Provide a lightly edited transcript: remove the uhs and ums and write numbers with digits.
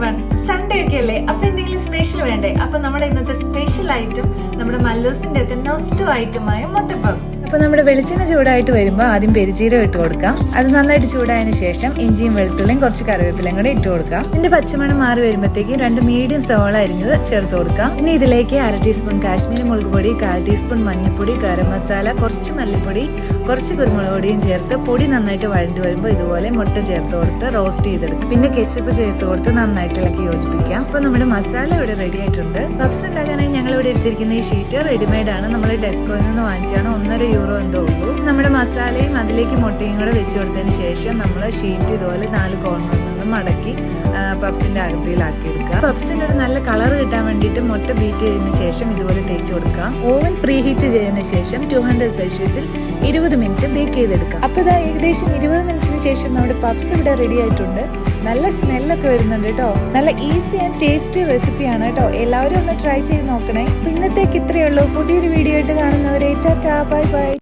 Everyone, Sunday ഒക്കെ അല്ലേ, അപ്പൊ എന്തെങ്കിലും സ്പെഷ്യൽ വേണ്ടേ? അപ്പൊ നമ്മുടെ ഇന്നത്തെ സ്പെഷ്യൽ ഐറ്റം നമ്മുടെ മല്ലൂസിന്റെ ഒക്കെ നൊസ്റ്റു ഐറ്റമായ മുട്ട പഫ്സ്. അപ്പൊ നമ്മുടെ വെളിച്ചെണ്ണ ചൂടായിട്ട് വരുമ്പോൾ ആദ്യം പെരിജീരകം ഇട്ട് കൊടുക്കാം. അത് നന്നായിട്ട് ചൂടായതിനു ശേഷം ഇഞ്ചിയും വെളുത്തുള്ളിയും കുറച്ച് കറിവേപ്പിലയും കൂടെ ഇട്ട് കൊടുക്കാം. ഇതിന്റെ പച്ചമണം മാറി വരുമ്പോഴത്തേക്ക് 2 മീഡിയം സവാള അരിഞ്ഞത് ചേർത്ത് കൊടുക്കാം. പിന്നെ ഇതിലേക്ക് 1/2 ടീസ്പൂൺ കാശ്മീരി മുളക് പൊടി, 1/4 ടീസ്പൂൺ മഞ്ഞൾപ്പൊടി, ഗരം മസാല, കുറച്ച് മല്ലിപ്പൊടി, കുറച്ച് കുരുമുളക് പൊടിയും ചേർത്ത് പൊടി നന്നായിട്ട് വഴണ്ടു വരുമ്പോൾ ഇതുപോലെ മുട്ട ചേർത്ത് കൊടുത്ത് റോസ്റ്റ് ചെയ്തെടുക്കും. പിന്നെ കെച്ചപ്പ് ചേർത്ത് കൊടുത്ത് നന്നായിട്ട് ഇളക്കി യോജിപ്പിക്കാം. അപ്പൊ നമ്മുടെ മസാല ഇവിടെ റെഡി ആയിട്ടുണ്ട്. പഫ്സ് ഉണ്ടാക്കാനായി ഞങ്ങൾ ഇവിടെ എടുത്തിരിക്കുന്ന ഈ ഷീറ്റ് റെഡിമെയ്ഡ് ആണ്. നമ്മൾ ഡെസ്കോയിൽ നിന്ന് വാങ്ങിച്ചാണ്. 1.5 യൂറോ എന്തോ ഉള്ളൂ. നമ്മുടെ മസാലയും അതിലേക്ക് മുട്ടയും കൂടെ വെച്ച് കൊടുത്തതിന് ശേഷം നമ്മൾ ഷീറ്റ് ഇതുപോലെ 4 കോർണറിൽ നിന്ന് മടക്കി പഫ്സിന്റെ അകത്തിലാക്കി എടുക്കുക. പഫ്സിന് ഒരു നല്ല കളർ കിട്ടാൻ വേണ്ടിയിട്ട് മുട്ട ബീറ്റ് ചെയ്തതിന് ശേഷം ഇതുപോലെ തേച്ച് കൊടുക്കാം. ഓവൻ പ്രീ ഹീറ്റ് ചെയ്തതിന് ശേഷം 200 സെൽഷ്യസിൽ 20 മിനിറ്റ് ബേക്ക് ചെയ്തെടുക്കാം. അപ്പൊ ഇതാ ഏകദേശം 20 മിനിറ്റിന് ശേഷം നമ്മുടെ പഫ്സ് ഇവിടെ റെഡി ആയിട്ടുണ്ട്. നല്ല സ്മെല്ലൊക്കെ വരുന്നുണ്ട് കേട്ടോ. നല്ല ഈസി ആൻഡ് ടേസ്റ്റി റെസിപ്പിയാണ് കേട്ടോ. എല്ലാവരും ഒന്ന് ട്രൈ ചെയ്ത് നോക്കണേ. അപ്പൊ ഇന്നത്തേക്ക് ഇത്രയേ ഉള്ളൂ. പുതിയൊരു വീഡിയോ ആയിട്ട് കാണുന്നവരെ ടാറ്റാ, ബൈ ബൈ.